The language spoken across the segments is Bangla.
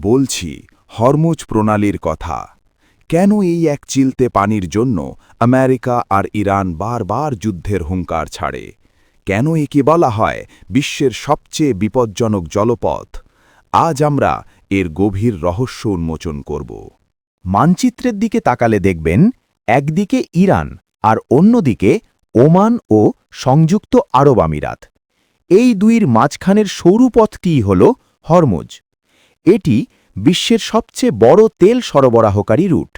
বলছি হরমুজ প্রণালীর কথা। কেন এই এক চিলতে পানির জন্য আমেরিকা আর ইরান বারবার যুদ্ধের হুঙ্কার ছাড়ে? কেন একে বলা হয় বিশ্বের সবচেয়ে বিপজ্জনক জলপথ? আজ আমরা এর গভীর রহস্য উন্মোচন করব। মানচিত্রের দিকে তাকালে দেখবেন একদিকে ইরান আর অন্যদিকে ওমান ও সংযুক্ত আরব আমিরাত। এই দুইয়ের মাঝখানের সরু পথটিই হল হরমুজ। এটি বিশ্বের সবচেয়ে বড় তেল সরবরাহকারী রুট।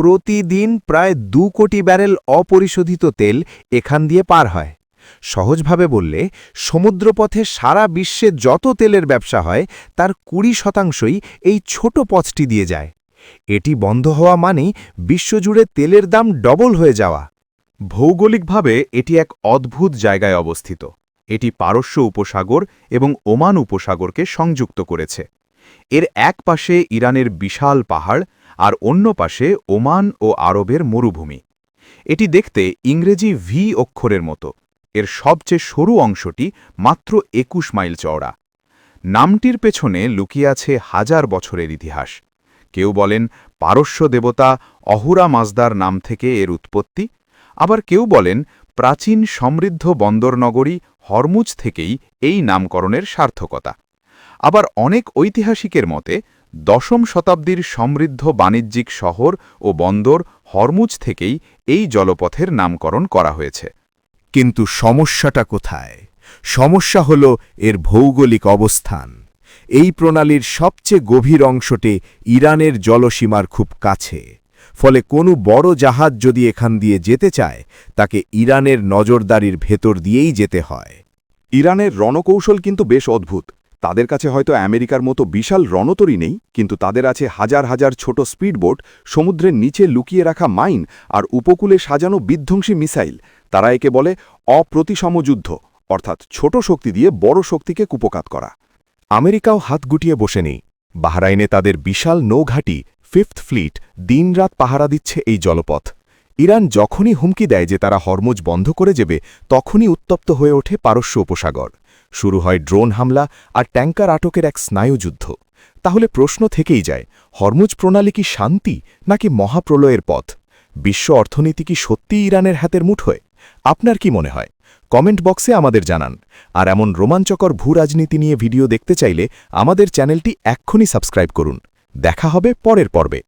প্রতিদিন প্রায় 2 কোটি ব্যারেল অপরিশোধিত তেল এখান দিয়ে পার হয়। সহজভাবে বললে সমুদ্রপথে সারা বিশ্বে যত তেলের ব্যবসা হয় তার 20% এই ছোট পথটি দিয়ে যায়। এটি বন্ধ হওয়া মানেই বিশ্বজুড়ে তেলের দাম ডবল হয়ে যাওয়া। ভৌগোলিকভাবে এটি এক অদ্ভুত জায়গায় অবস্থিত। এটি পারস্য উপসাগর এবং ওমান উপসাগরকে সংযুক্ত করেছে। এর এক পাশে ইরানের বিশাল পাহাড় আর অন্য পাশে ওমান ও আরবের মরুভূমি। এটি দেখতে ইংরেজি ভি অক্ষরের মতো। এর সবচেয়ে সরু অংশটি মাত্র 21 মাইল চওড়া। নামটির পেছনে লুকিয়ে আছে হাজার বছরের ইতিহাস। কেউ বলেন পারস্য দেবতা অহুরা মাজদার নাম থেকে এর উৎপত্তি, আবার কেউ বলেন প্রাচীন সমৃদ্ধ বন্দরনগরী হরমুজ থেকেই এই নামকরণের সার্থকতা। আবার অনেক ঐতিহাসিকের মতে 10ম শতাব্দীর সমৃদ্ধ বাণিজ্যিক শহর ও বন্দর হরমুজ থেকেই এই জলপথের নামকরণ করা হয়েছে। কিন্তু সমস্যাটা কোথায়? সমস্যা হল এর ভৌগোলিক অবস্থান। এই প্রণালীর সবচেয়ে গভীর অংশটি ইরানের জলসীমার খুব কাছে। ফলে কোনো বড় জাহাজ যদি এখান দিয়ে যেতে চায় তাকে ইরানের নজরদারির ভেতর দিয়েই যেতে হয়। ইরানের রণকৌশল কিন্তু বেশ অদ্ভুত। তাদের কাছে হয়তো আমেরিকার মতো বিশাল রণতরী নেই, কিন্তু তাদের আছে হাজার হাজার ছোট স্পিডবোট, সমুদ্রের নিচে লুকিয়ে রাখা মাইন আর উপকূলে সাজানো বিধ্বংসী মিসাইল। তারা একে বলে অপ্রতিসম যুদ্ধ, অর্থাৎ ছোট শক্তি দিয়ে বড় শক্তিকে কুপকাত করা। আমেরিকাও হাত গুটিয়ে বসে নেই। বাহরাইনে তাদের বিশাল নৌঘাঁটি 5th ফ্লিট দিনরাত পাহারা দিচ্ছে এই জলপথ। ইরান যখনই হুমকি দেয় যে তারা হরমুজ বন্ধ করে দেবে, তখনই উত্তপ্ত হয়ে ওঠে পারস্য উপসাগর। শুরু হয় ড্রোন হামলা আর ট্যাঙ্কার আটকের এক স্নায়ুযুদ্ধ। তাহলে প্রশ্ন থেকেই যায়, হরমুজ প্রণালী কি শান্তি নাকি মহাপ্রলয়ের পথ? বিশ্ব অর্থনীতি কি সত্যিই ইরানের হাতের মুঠোয়? আপনার কি মনে হয়? কমেন্ট বক্সে আমাদের জানান। আর এমন রোমাঞ্চকর ভূরাজনীতি নিয়ে ভিডিও দেখতে চাইলে আমাদের চ্যানেলটি এক্ষুনি সাবস্ক্রাইব করুন। দেখা হবে পরের পর্বে।